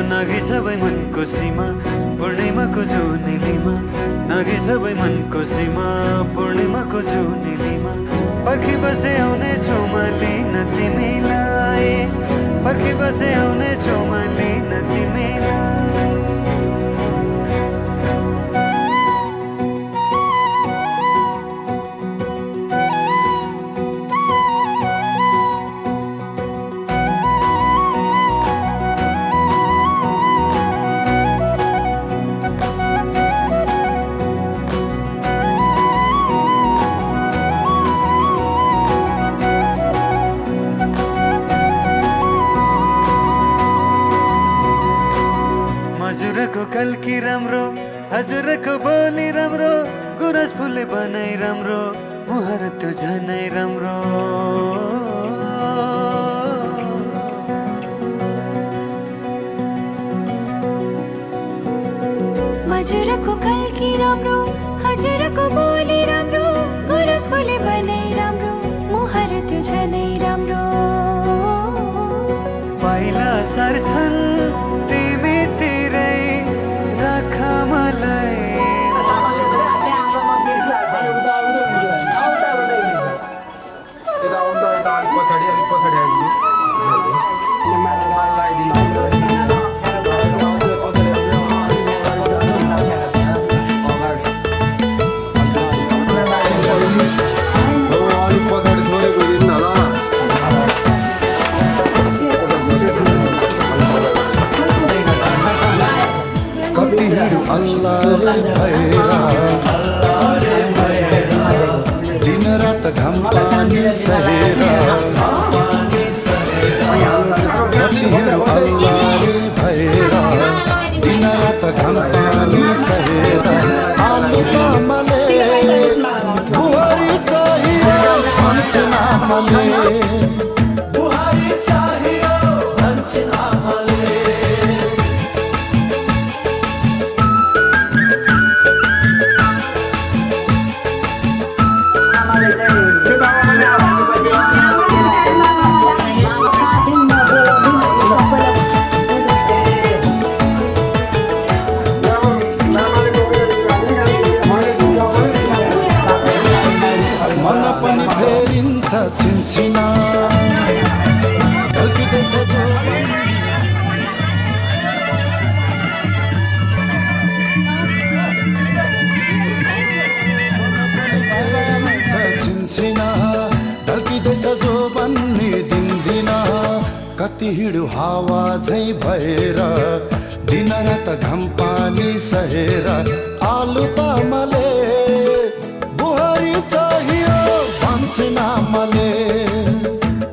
नागी सबै मनको सीमा पूर्णिमाको जुनेलीमा नागी सबै मनको सीमा पूर्णिमाको जुनेलीमा पर्खी बसे आउने छौमा लिन तिमीलाई पर्खी बसे आउने छौमा लिन तिमीलाई हजुरको कल्की राम्रो हजुरको बोली राम्रो गुरस फुले बनाई राम्रो मुहार त्यो झनै राम्रो हजुरको कल्की राम्रो हजुरको बोली राम्रो गुरस फुले बनाई राम्रो मुहार त्यो झनै राम्रो पहिला सर्छन् तिमी कति हिँडु अल्लाहले भएर दिन रात घाम पानी सहेर कति हिँडु अल्लाहले भएर दिन रात घाम पानी सहेर आलु तामाले बुहारी चाहियो भन्छन् आमाले बुहारी चाहियो भन्छन् आमाले मन पनि फेरिन्छ छिनछिना ढल्किँदैछ जो छिनछिना ढल्किँदैछ जो भन्ने दिन्दिन कति हिँडु हावा झै भएर दिन रात घाम पानी सहेर आलु तामाले बुहारी चाहियो भन्छन् आमाले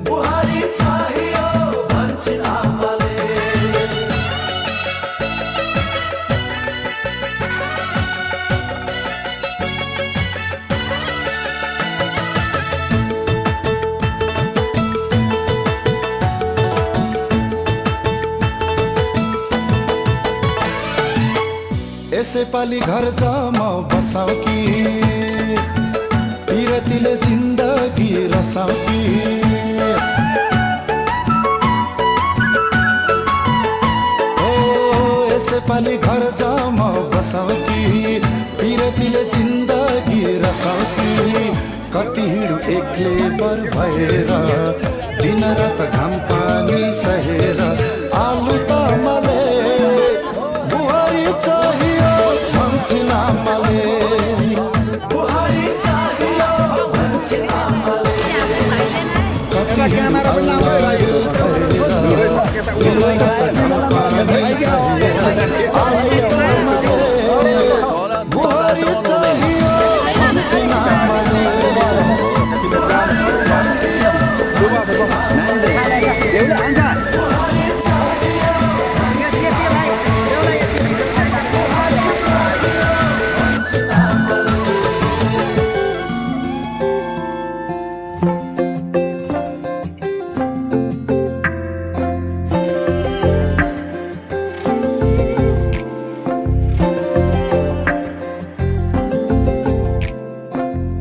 बुहारी चाहियो भन्छन् आमाले यसै पालि घर जमा बसाउ कि पिरतीले जिन्दगी रसाउ कि ओ यसै पालि घर जमा बसाउ कि पिरतीले जिन्दगी रसाउ कि कति हिँडु एक्लै बर भएर दिन रात घाम पानी सहेर आलु तामाले बुहारी चाहियो भन्छन् आमाले बुहारी चाहियो भन्छन् आमाले कति हिँडु अल्लाहले भएर दिन रात घाम पानी सहेर आलु तामाले बुहारी चाहियो भन्छन् आमाले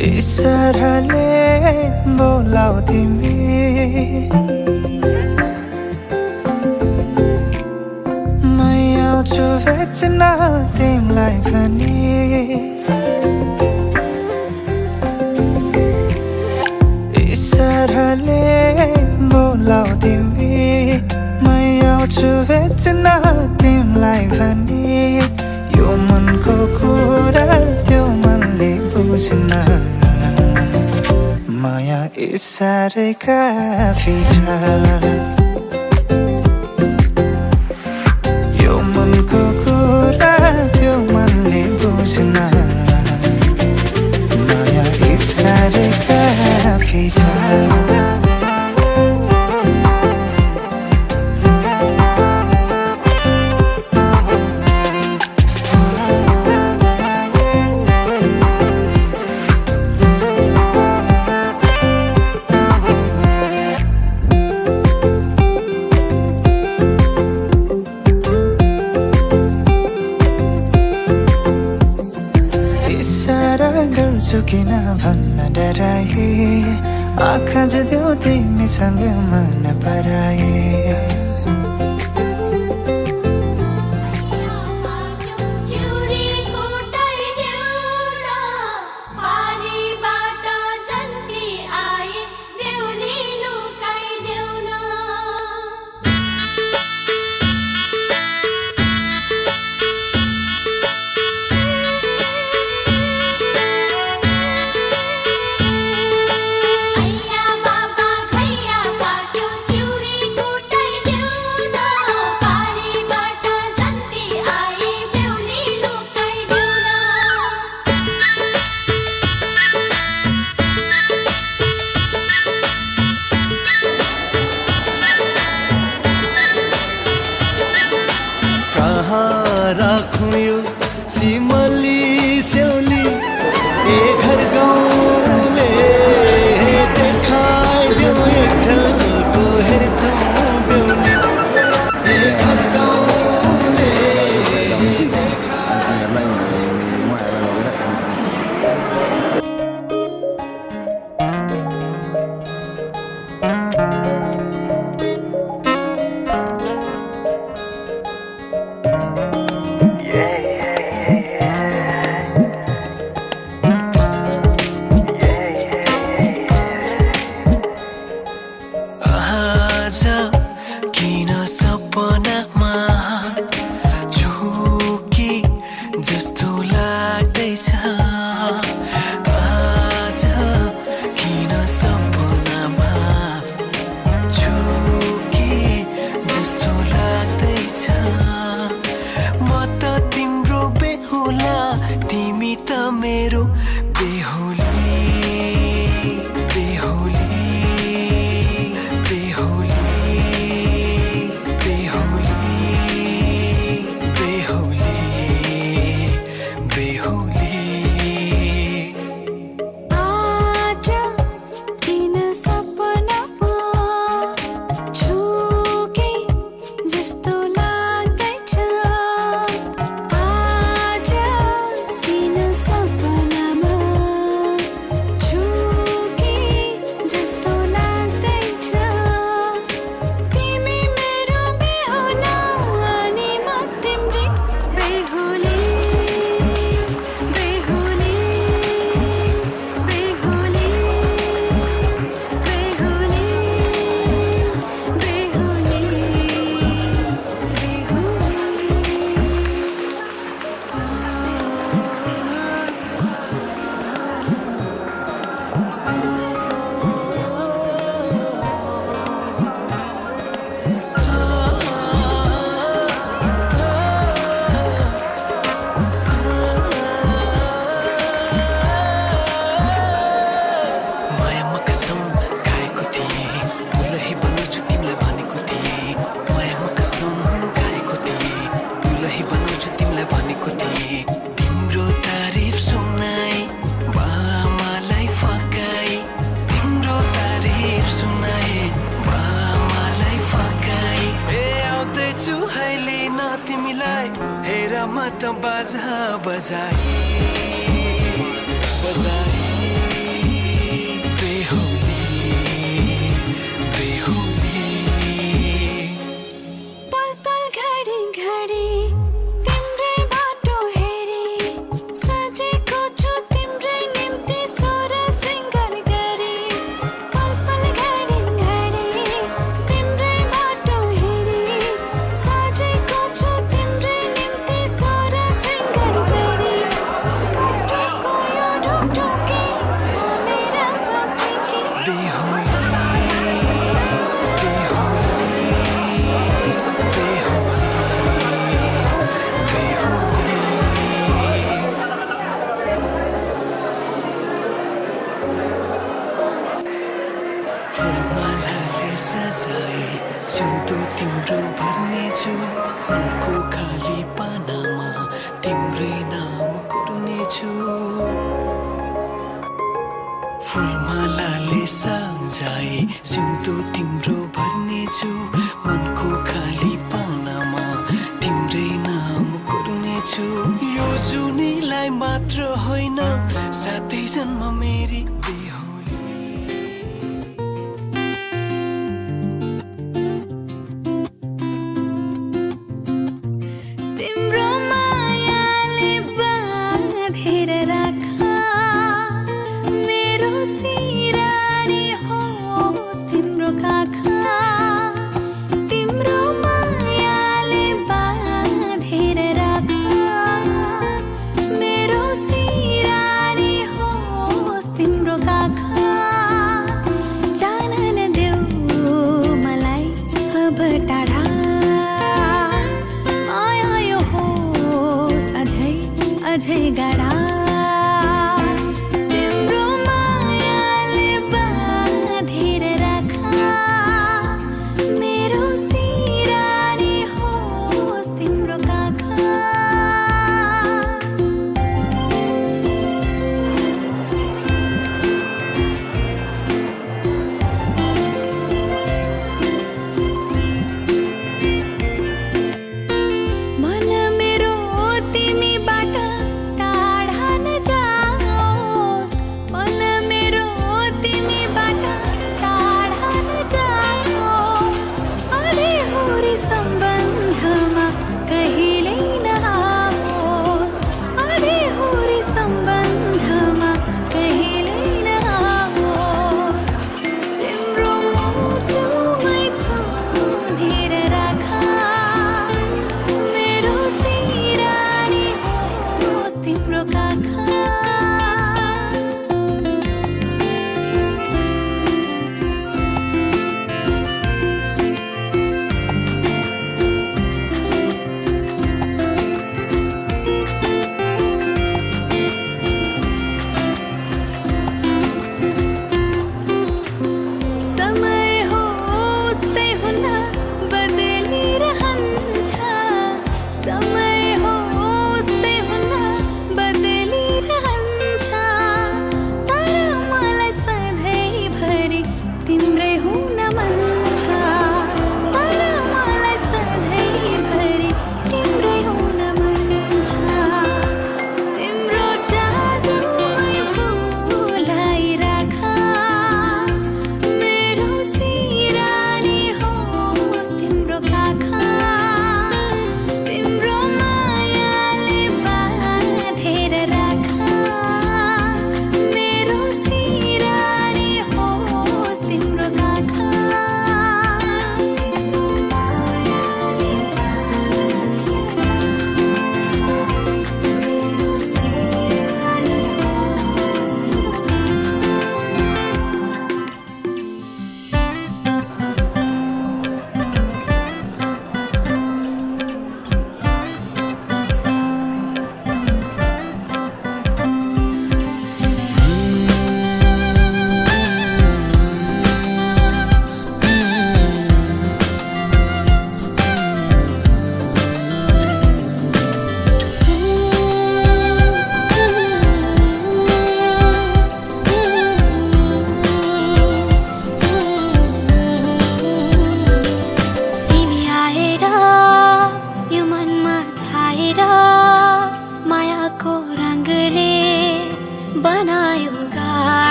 इशाराले बोलाऊ तिमी म आउँछु भेट्न तिमीलाई पनि इशाराले बोलाऊ तिमी म आउँछु भेट्न तिमीलाई पनि यो मनको कुरा त्यो मनले बुझ्न माया इशारै काफी छ यो मनको कुरा त्यो मनले बुझ्न माया इशारै काफी छ किन भन्न डराए आँखा जुद्यौ तिमीसँग मन पराए Baba, Khaya, Patyo, Churi, Kutai. Simli स्याउली ए घर गाउँले देखाइदेऊ एक झल्को हेर्छौँ बेहुली ए घर गाउँले आज किन सपनामा झुकी जस्तो लाग्दैछ आज किन सपनामा झुकी जस्तो लाग्दैछ म त तिम्रो बेहुला तिमी त मेरो बेहुली बेहुली तिम्रो तारिफ सुनाई बामालाई फकाई तिम्रो तारिफ सुनाई बामालाई फकाई ए आउँदैछु अहिले न तिमीलाई हेर म त बाजा बजाई बजाई बेहुली बेहुली पल पल घडी घडी तिम्रै बाटो हेरी सजेको छु तिम्रै निम्ति सोर सिंगार गरी पल पल घडी घडी तिम्रै बाटो हेरी सजेको छु तिम्रै निम्ति सोर सिंगार गरी बाटोको यो ढुकढुकी भनेर बसेकी बेहुली फुलमालाले सजाए सिउँदो तिम्रो भर्नेछु मनको खाली पानामा तिम्रै नाम कोर्नेछु फुलमालाले सजाए सिउँदो तिम्रो भर्नेछु मनको खाली पानामा तिम्रै नाम कोर्नेछु यो जुनीलाई मात्र होइन साथै जन्म मेरी बेहुली तिम्रो मायाले बाँधेर राख मेरो सिरानी होस् तिम्रो काखा तिम्रो मायाले बाँधेर राख मेरो सिरानी होस् तिम्रो काखा जान नदेऊ मलाई अब टाढा अझै गाडा तिम्रो मायाले बाँधेर राख मेरो सिरानी होस् तिम्रो काखा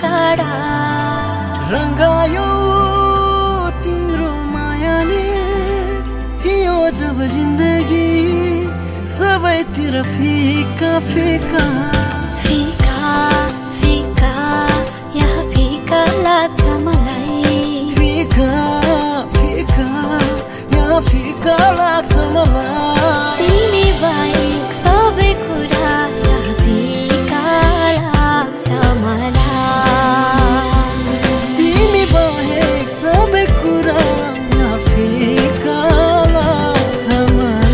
गाडा रङ्गायो तिम्रो मायाले थियो जब जिन्दगी सबैतिर फिका फिका फिका फिका यहाँ फिका लाग्छ मलाई फिका फिका यहाँ फिका लाग्छ मलाई तिमी बाहेक सबै कुरा यहाँ फिका लाग्छ मलाई तिमी बाहेक सबै कुरा यहाँ फिका लाग्छ मलाई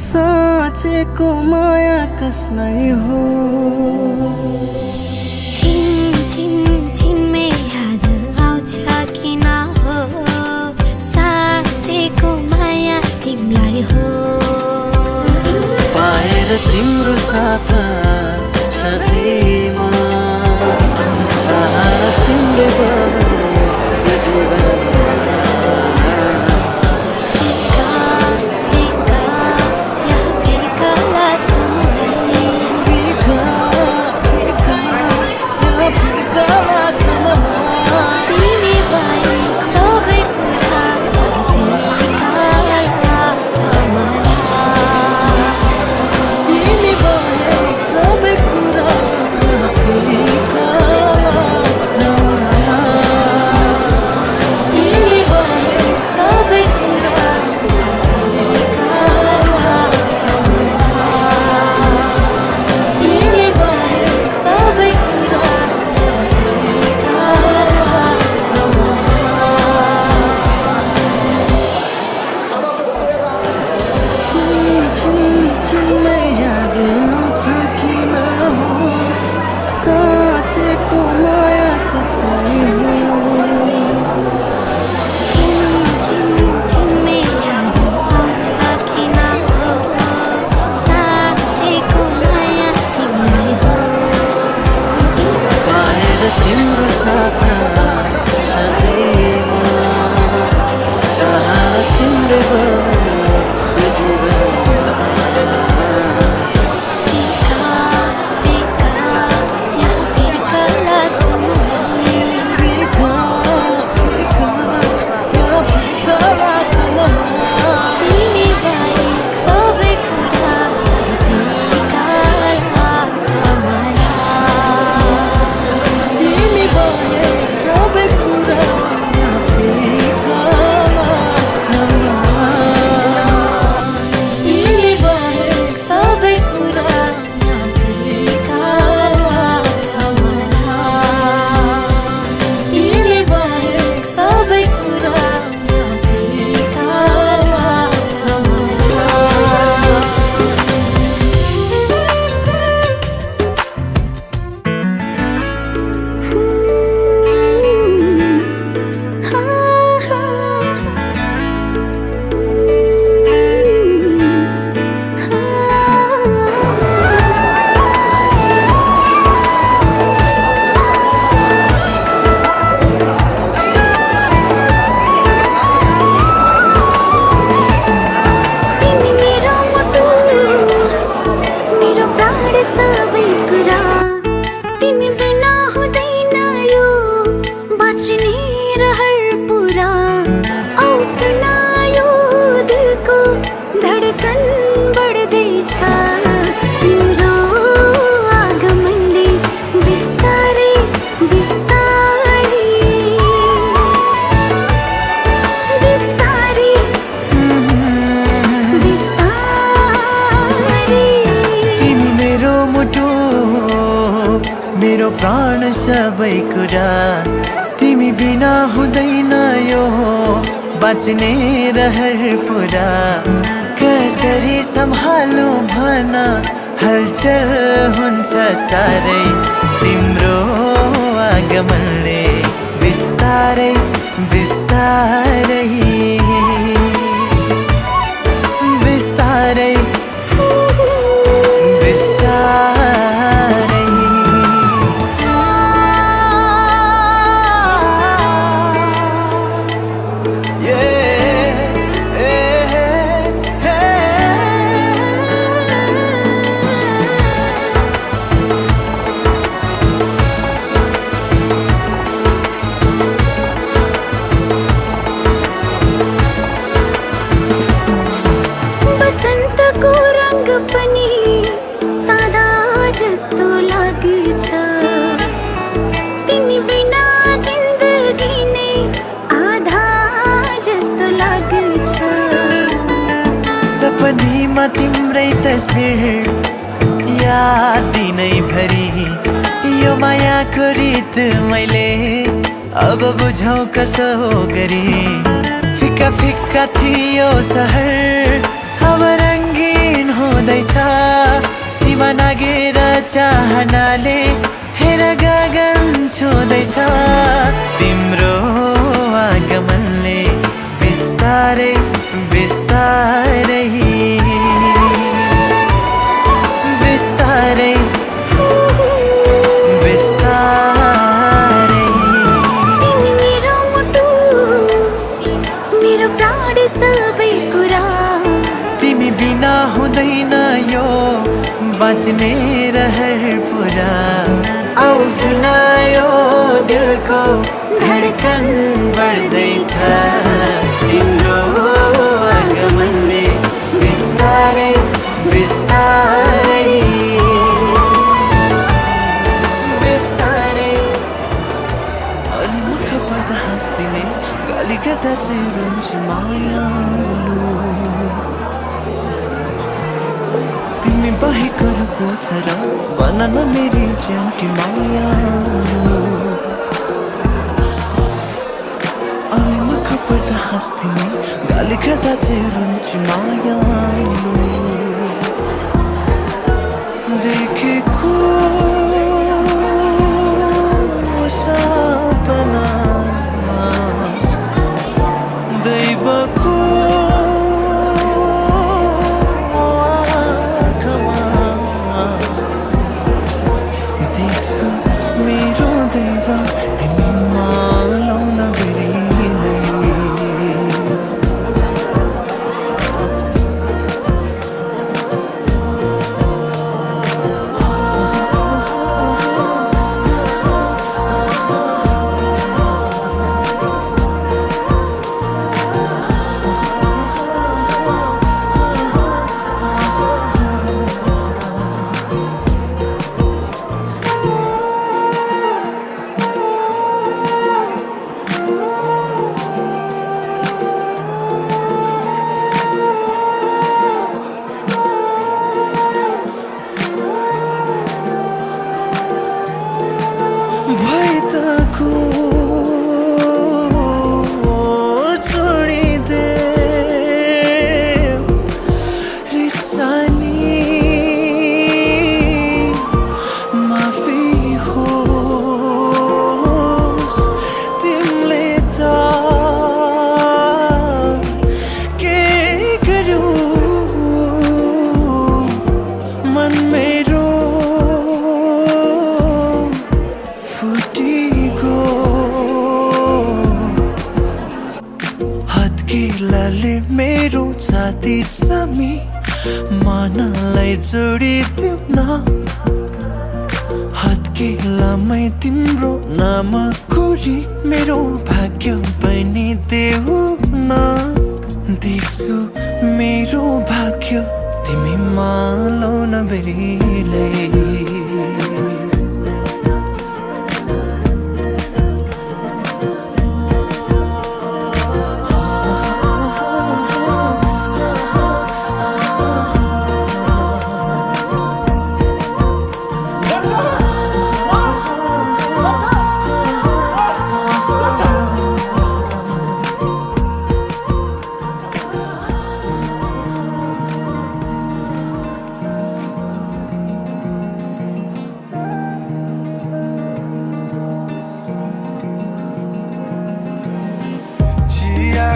साँचेको माया कसलाई हो छिन छिन छिनमै याद आउँछ किन हो साँचेको माया तिमीलाई हो पाएर तिम्रो साथ साथीमा सहारा तिम्रो भयो यो जीवनमा प्राण सबै कुरा तिमी बिना हुँदैन यो बाँच्ने रहर पुरा कसरी सम्हालौँ भन हलचल हुन्छ साह्रै तिम्रो आगमनले बिस्तारै बिस्तारै बिस्तारै बिस्तारै बसन्तको रङ्ग पनि सादा जस्तो लाग्छ तिमी बिना जिन्दगी नै आधा जस्तो लाग्छ सपनीमा तिम्रै तस्बिर याद दिनैभरि यो मायाको रीत मैले अब बुझौँ कसो गरी फिक्का फिक्का थियो सहर अब रङ्गीन हुँदैछ सीमा नागेर चाहनाले हेर गगन छुँदैछ तिम्रो आगमनले बिस्तारै बिस्तारै बिस्तारै बिस्तारै तिमी मेरो मुटु मेरो प्राण सबै कुरा तिमी बिना हुँदैन यो बाँच्ने रहर पुरा आउ सुनायो दिलको धडकन बढ्दैछ तिम्रो आगमनले बिस्तारै बिस्तारै बिस्तारै अलि मुख पर्दा हाँस्दिने गाली गर्दा चाहिँ रुन्छु मायालु तिमी बाहेको रूपो छ र भन न मेरी ज्यानकी मायालु अलि मुख पर्दा हाँस्दिने गाली गर्दा चाहिँ रुन्छु मायालु देखेको सपना दैवको आँखामा देख्छु मेरो दैव तिमीमा लाउन बेरिँदै भइतको छोडिदे रिसानी माफी होस् तिमीले त के गर्यौ मन मेरो फुटीको हत्केलाले मेरो छाती समी मनलाई जोडिदिउ न हत्केलामै तिम्रो नाम कोरी मेरो भाग्य पनि देऊ न देख्छु मेरो भाग्य तिमी मालाउन बेरिलै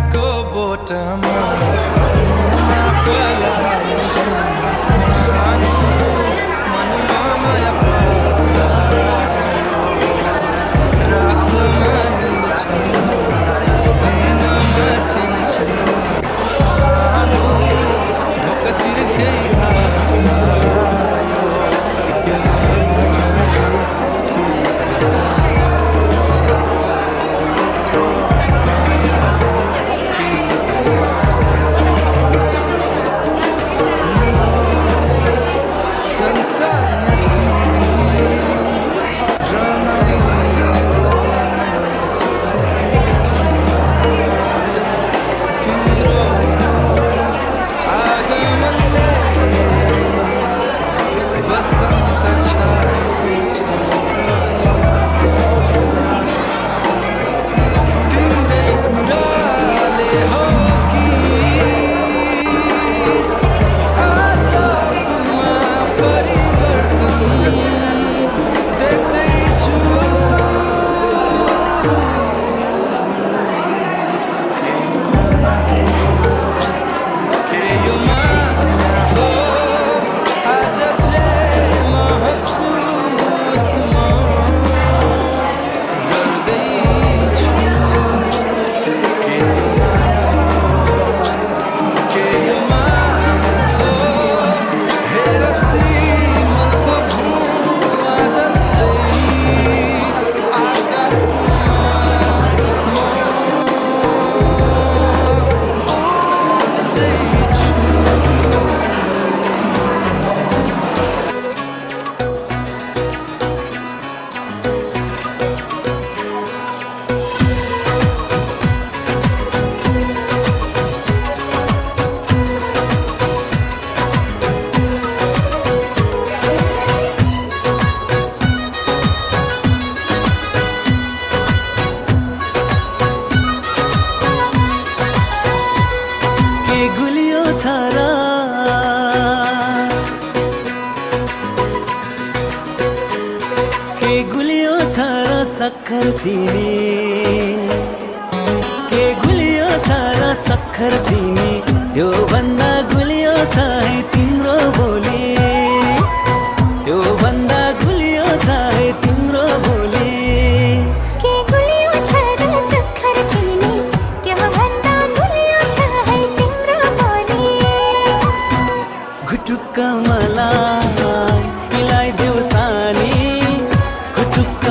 छालाको बोटमा मुना पलाए जन्म सानो मनमा माया पलायो रातमा हिँड्छ दिनमा चिन्छ सानो ढोका तिर्खै सक्खर चिनी के गुलियो छ र सक्खर चिनी त्यो भन्दा गुलियो छ है तिम्रो बोली त्यो भन्दा गुलियो छ है तिम्रो बोली के गुलियो छ र सक्खर चिनी त्यो भन्दा गुलियो छ है तिम्रो बोली घुटुक्क मलाई मिलाइदेऊ सानी घुटुक्क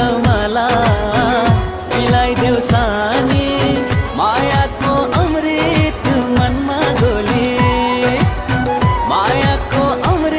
मिलाइदेऊ सानी मायाको अमृत मनमा घोली मायाको अमृत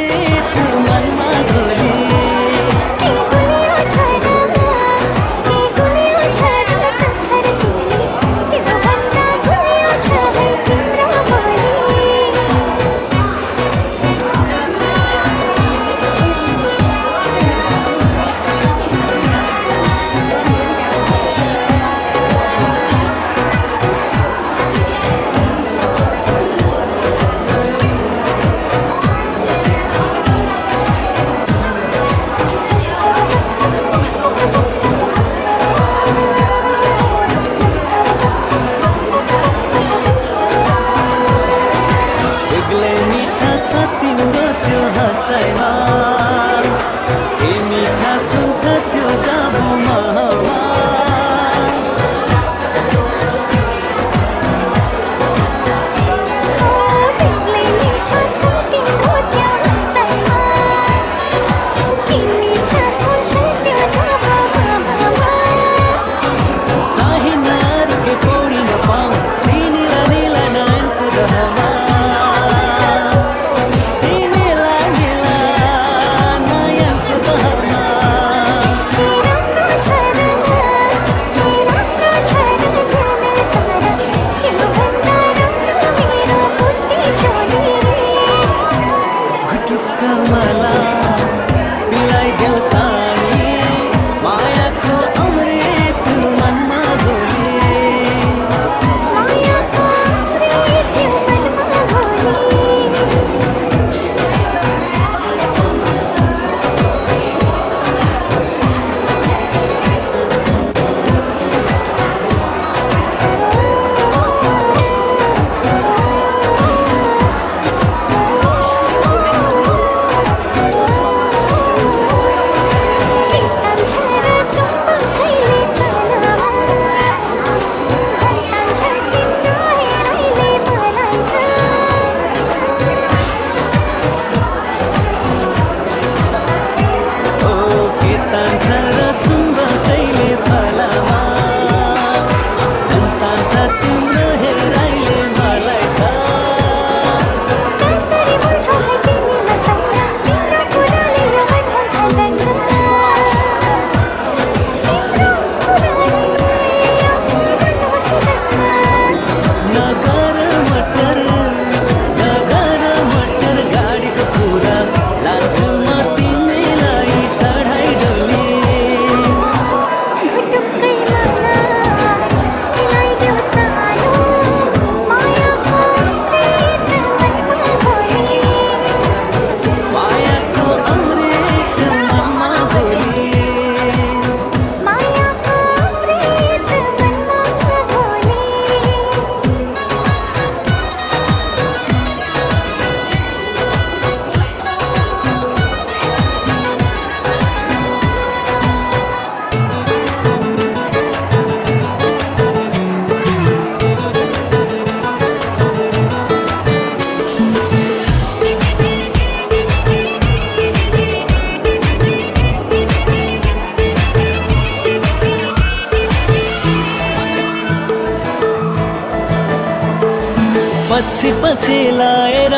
पछि पछि लाएर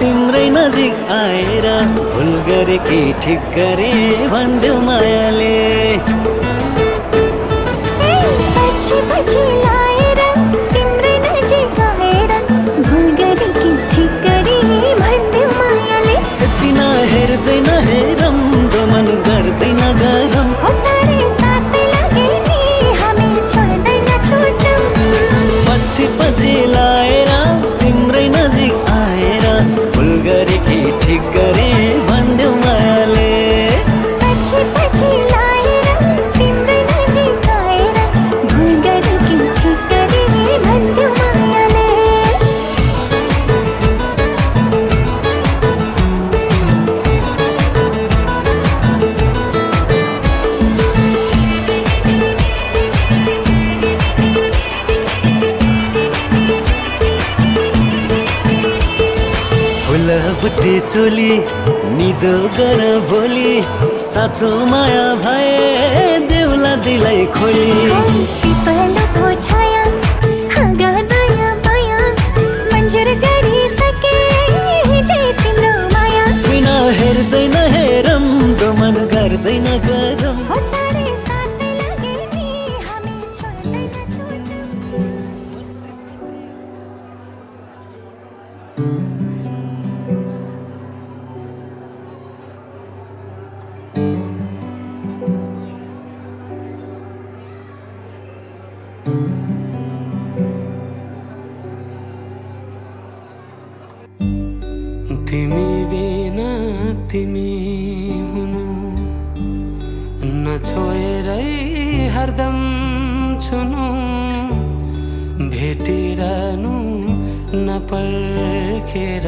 तिम्रै नजिक आएर भुल गरे कि ठिक गरे भन्देऊ मायाले पछि पछि लाएर तिम्रै नजिक आएर भुल गरे कि ठिक गरे भन्देऊ मायाले चिना हेर्दैन हेरम मन गर्दैन गरम हो सारे साथ लगे नि हामी छोड्दैन छोड्छौँ पछि पछि लाएर तिम्रै नजिक आएर भुल गरे कि ठिक गरे भन्देऊ मायाले पछि पछि लाएर तिम्रै नजिक आएर भुल गरे कि ठिक गरे भन्देऊ मायाले फुलबुट्टी चोली निदो गर भोलि साँचो माया भए देउला दिलाई खोली पिपलको छाया हाँगा नयाँ माया मन्जुर गरिसके हिजै तिम्रो माया चिना हेर्दैन हेरम मन गर्दैन गरम हो सारे साथ लगे नि हामी छोड्दैन छोड्छौँ तिमी बिना तिमी हुनु नछोएरै हरदम छुनु भेटिरहनु नपर्खेर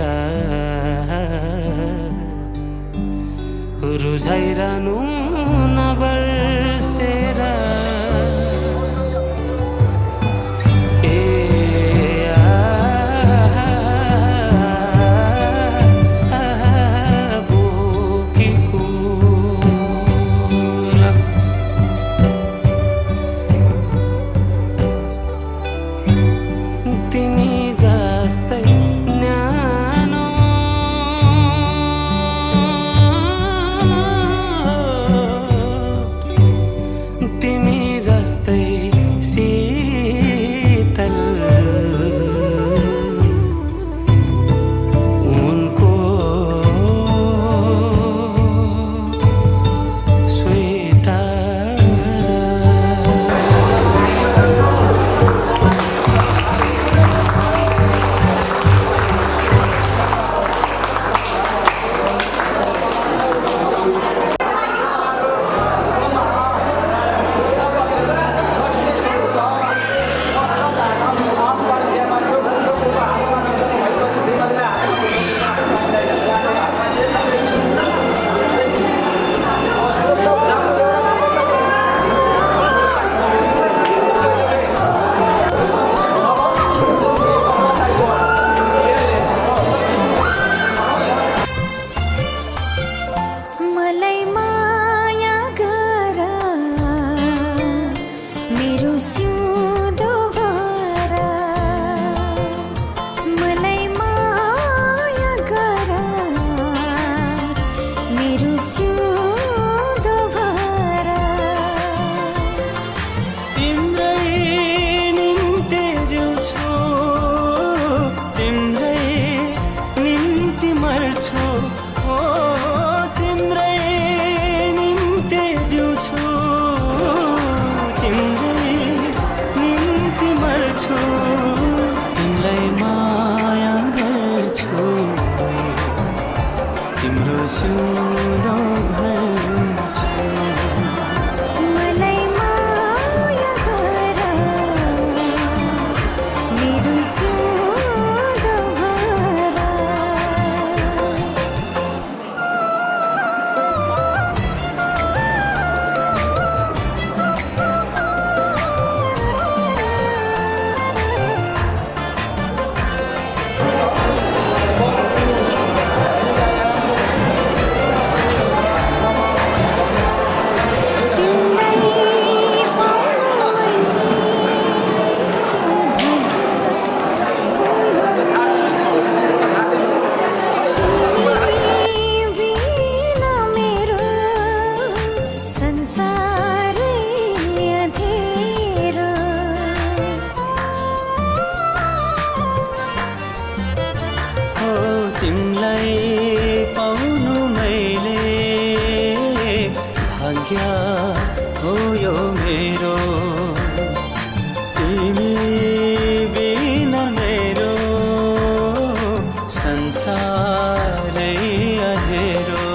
रुझाइरहनु नबर्सेर तिमी जस्तै न्यानो तिमीलाई पाउनु मैले भाग्य हो यो मेरो तिमी बिना मेरो संसारै अँधेरो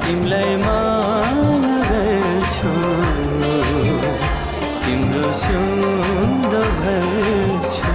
तिमीलाई माया गर्छु तिम्रो सुन्द भर्छु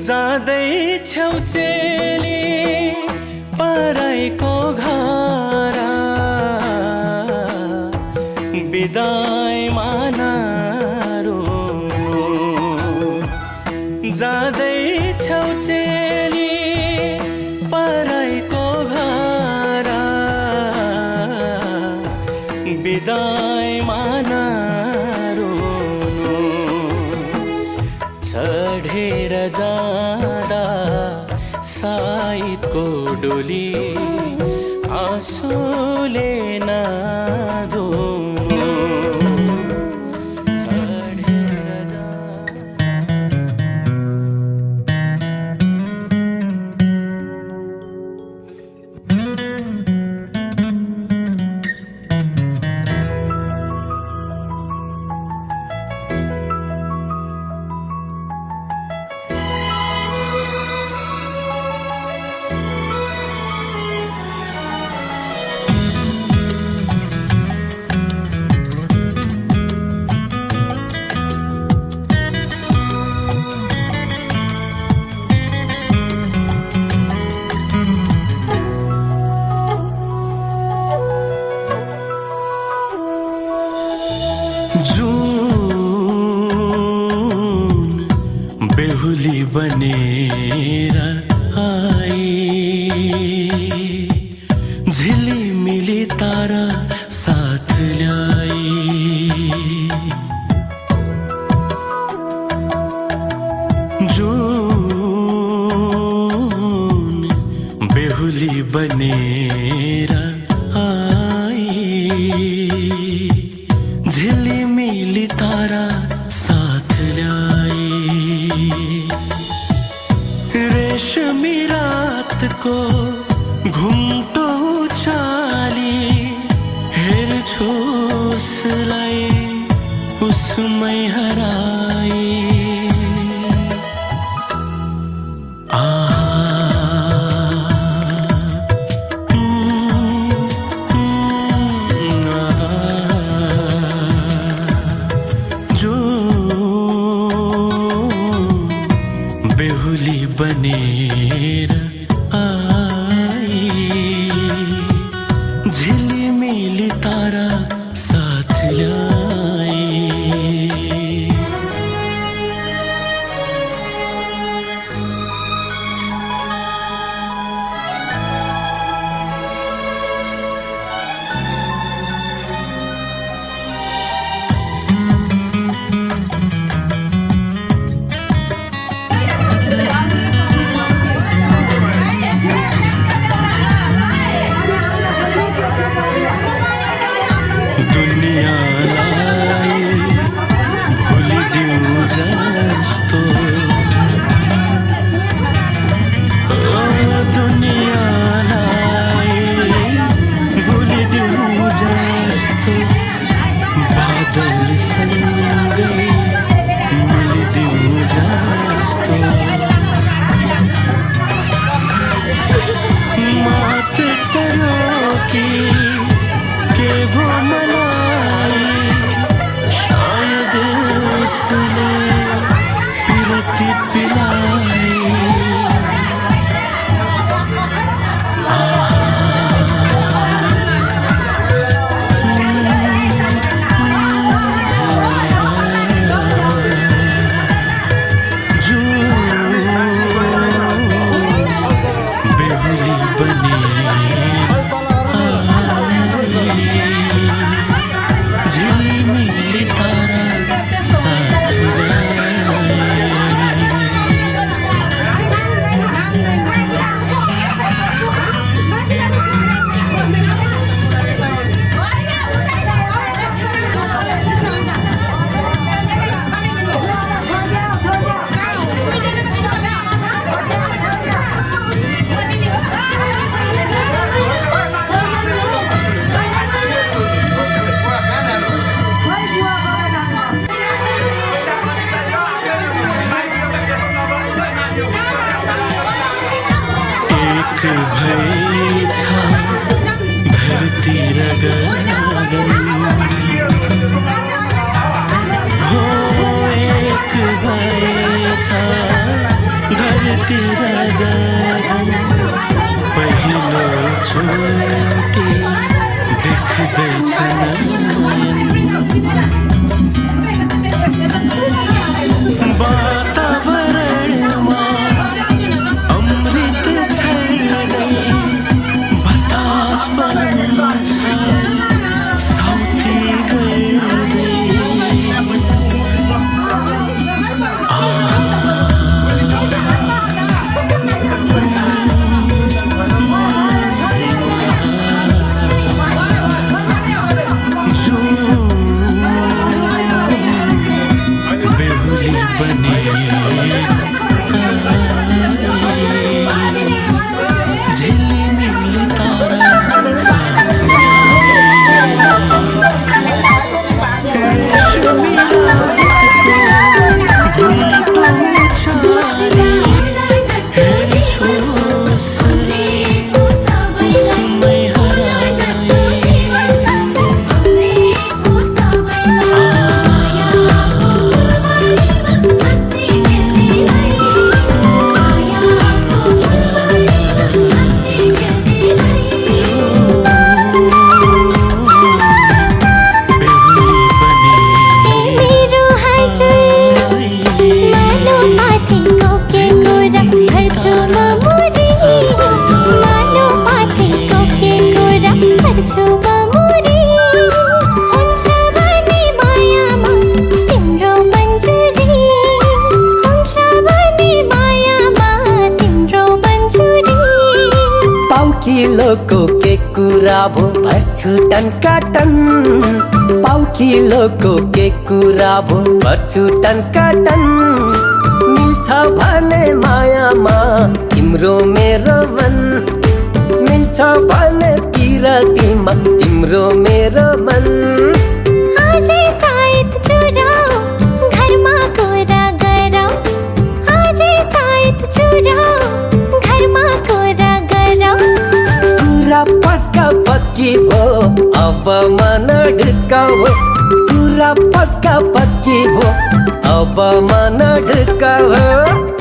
जाँदै छेउ चेली पराइको घर बिदाईमा नरुनु जाँदै छेउ चेली पराइको घर बिदाईमा नरुनु चढेर जाँदा साइतको डोली आँसुले नधुनु चढेर बेहुली बनेर आई झिलिमिली तारा साथ ल्याई जून बेहुली बनेर आई झिलिमिली तारा साथ ल्याई रेशमी रात को घुम्टो चाली हेर्छु उसलाई उसमै हराई बेहुली बनेर आई झिलिमिली तारा साथ ल्याई भई छ धरती र गगन हो एक भई छ धरती र गगन पहिलो चोटि देख्दैछ नयन वातावरणमा अमृत छैन बतास बन्छ साउथी गर्दै बेहुली बने झिलिमिली तारा किलोको के कुरा भो भर्छु टन काटन पाउ किलोको के कुरा भो भर्छु टन काटन मिल्छ भने मायामा तिम्रो मेरो मन मिल्छ भने पिरतीमा तिम्रो मेरो मन आजै सायद चुराऊ घरमा कुरा गरौ आजै सायद चुराऊ घरमा कुरा गरौ पूरा पक्का पक्की भो अब मन ढुकाऊ पूरा पक्का पक्की भो अब मन ढुकाऊ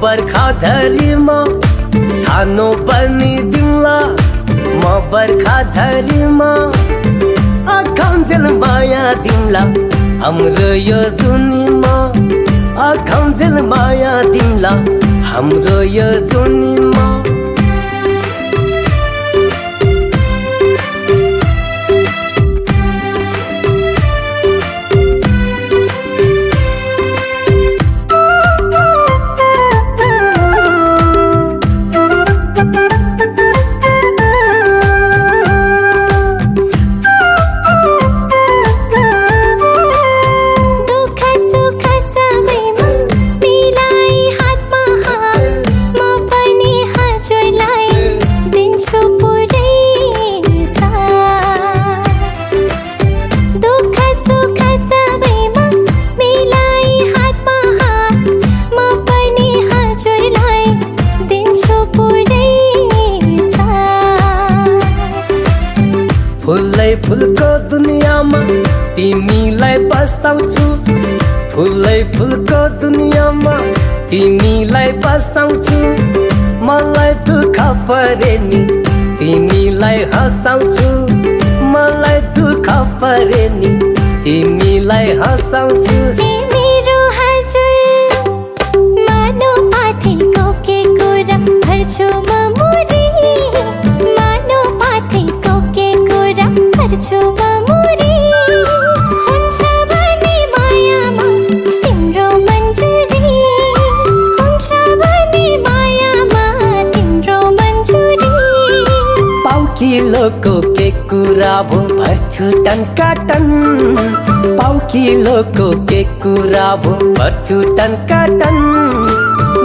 बर्खा झरीमा छानो बनिदिउँला म बर्खा झरीमा आँखाउन्जेल माया दिउँला हाम्रो यो जुनीमा आँखाउन्जेल माया दिउँला हाम्रो यो जुनीमा फुलको दुनियाँमा तिमीलाई बसाउँछु फुलै फुलको दुनियाँमा तिमीलाई बसाउँछु मलाई दुःख परे नि तिमीलाई हँसाउँछु मलाई दुःख परे नि तिमीलाई हँसाउँछु ए मेरो हजुर मानो पाथीको के कुरा भर्छु म मुरी मानो पाथीको के कुरा भर्छु म मुरी हुन्छ भने मायामा तिम्रो मन्जुरी हुन्छ भने मायामा तिम्रो मन्जुरी पाउकिलोको के कुरा भो भर्छु टनकाटन पाउकिलोको के कुरा भो भर्छु टनकाटन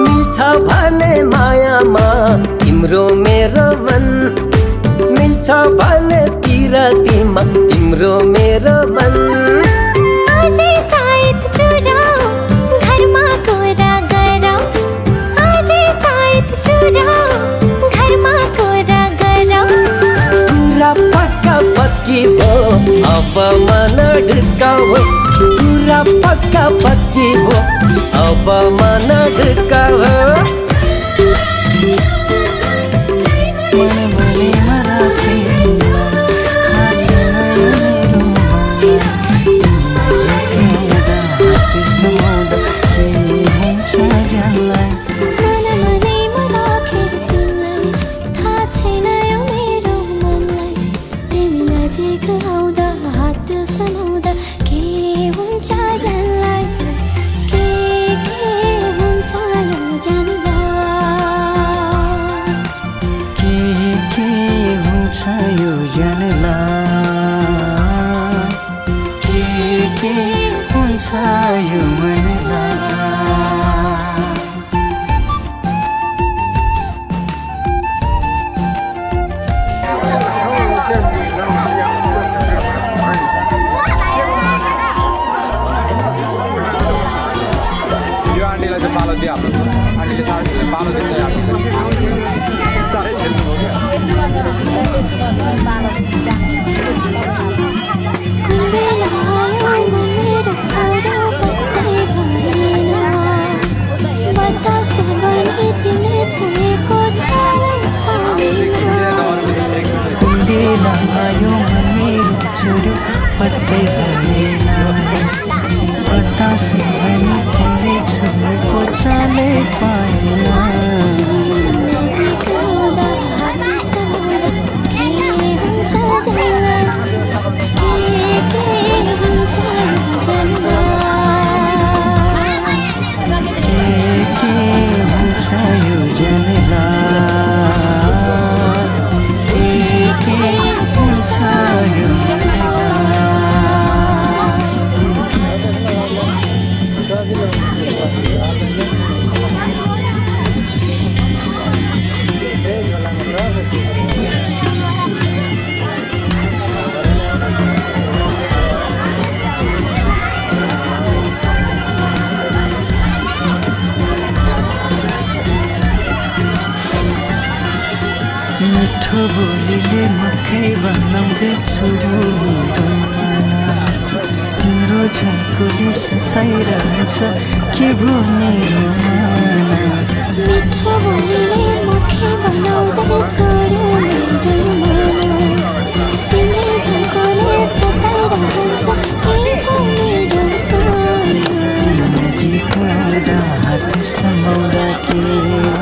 मिल्छ भने मायामा तिम्रो मेरो मन मिल्छ भने पिरतीमा तिम्रो मेरो मन अझै सायद चुराऊ घरमा कुरा गरौँ अझै सायद चुराऊ घरमा कुरा गरौँ कुरा पक्का पक्की भो अब मन ढुकाऊ कुरा पक्का पक्की भो अब मन ढुकाऊ मन भरिमा राखे थाहा छैन यो मेरो मनलाई तिमी नजिक आउँदा हात समाउँदा के हुन्छ जानलाई के हुन्छ यो जानलाई के हुन्छ यो जानला के हुन्छ यो मनला यो आन्टीलाई चाहिँ पालो दियो हाम्रो आन्टीले साथीले पालो दिन्छ साह्रै खेल्नु हो क्या कुम्बेला आयो मेरो छोरो पत्तै भएन बतास बनी तिमीले छोएको छ कुम्बेला आयो मेरो छोरो पत्तै भएन बतास भने तिमीले छोएको चालै पाएन नजिक आउँदा हात समाउँदा के हुन्छ जानलाई के हुन्छ जानलाई के हुन्छ यो जानला के हुन्छ यो मिठो बोलीले मुखै बनाउँदैछु मेरो मन तिम्रो झल्कोले सताइरहन्छ के भो मेरो मन मिठो बोलीले मुखे बनाउँदै छोड्यो मेरो मन तिमीले झल्कोले सताइरहन्छ के हो मेरो कान नजिक आउँदा हात समाउँदा के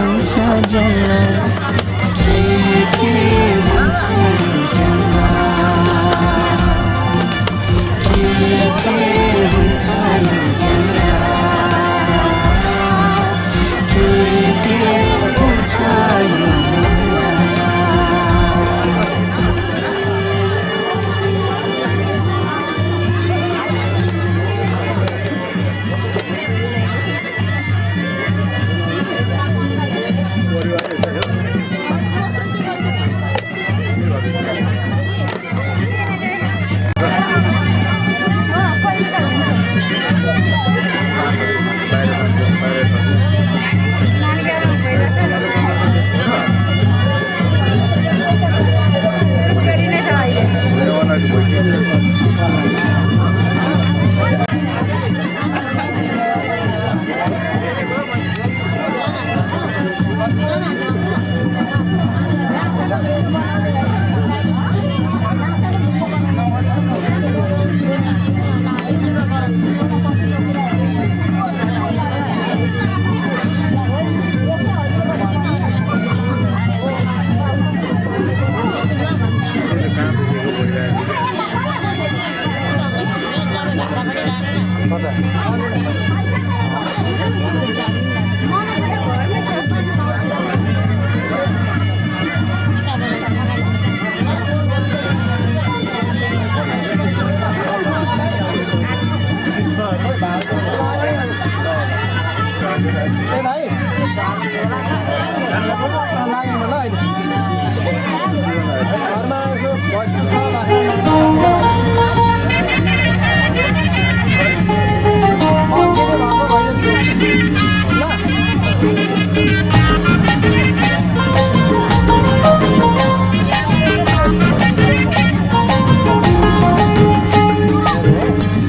हुन्छ जानला के हुन्छ यो जानला के हुन्छ यो जानला के हुन्छ यो परिवार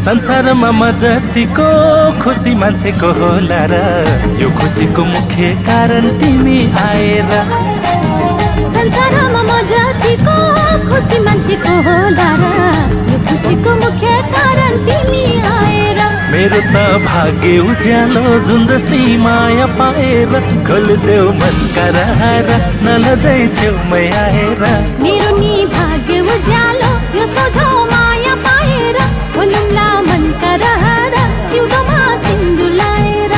संसारमा म जतिको खुसी मान्छेको होला र यो खुसीको मुख्य कारण तिमी आएर संसारमा म जतिको खुसी मान्छेको होला र यो खुसीको मुख्य कारण तिमी आएर मेरो त भाग्य उज्यालो जुन जस्तै माया पाएर खोलिदेऊ मनका रहर नलजै छेउमै आएर मेरो नि भाग्य उज्यालो यो सोझो माया पाएर खोलुम्ला मनका रहर सिउँदोमा सिन्दुर लाएर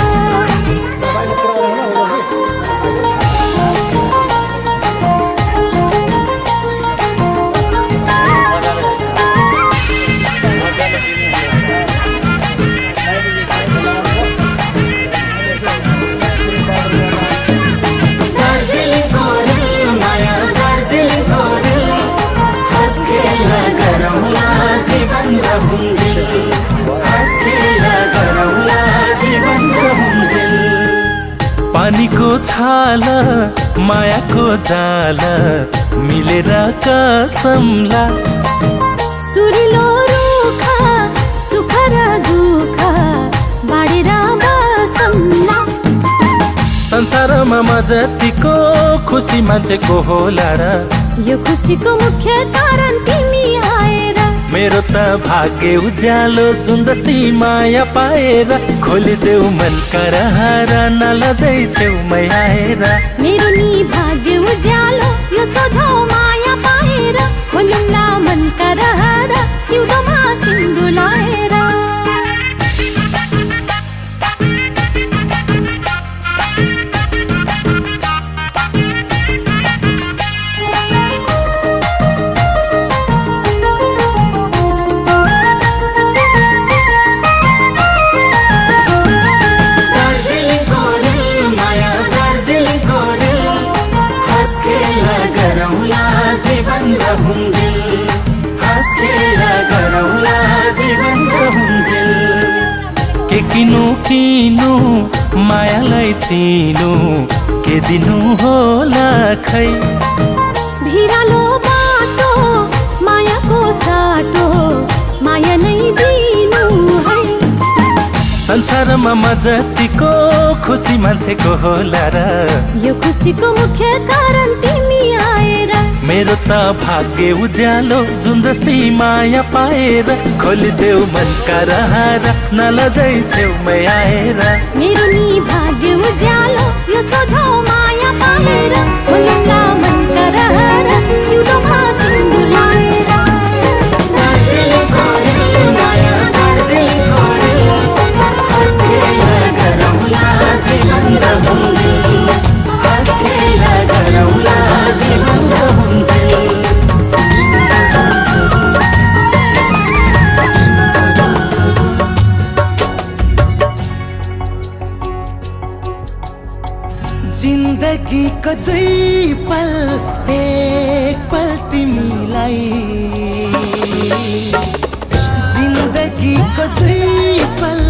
पानीको छाल मायाको जाल मिलेर कसमला सुरिलो रुख सुख र दुःख बाडेर बसम्ला संसारमा म जतिको खुसी मान्छेको होला र यो खुसीको मुख्य कारण तिमी आएर मेरो त भाग्य उज्यालो जुन जस्तै माया पाएर खोलिदेऊ मनका रहर नलजै छेउमै आएर मेरो नि भाग्य उज्यालो यो सोझो माया पाएर खोलुम्ला मनका रहर सिउँदोमा सिन्दुर लाएर के किनु मायालाई चिनु के दिनु होला खै भिरालो बाटो मायाको साटो माया नै दिनु है संसारमा म जतिको खुसी मान्छेको होला र यो खुसीको मुख्य कारण तिमी आएर मेरो त भाग्य उज्यालो जुन जस्तै माया पाएर खोलिदेऊ मनका रहर नलजै छेउमै आएर मेरो नि भाग्य उज्यालो यो सोझो माया पाएर खोलुम्ला मनका रहर सिउँदोमा सिन्दुर लाएर दार्जिलिङको रेल माया दार्जिलिङको रेल हस्केर गरौँला जीवन रहुन्जेल हस्केर गरौँला जीवन रहुन्जेल जिन्दगीको दुई पल एक पल तिमीलाई जिन्दगीको दुई पल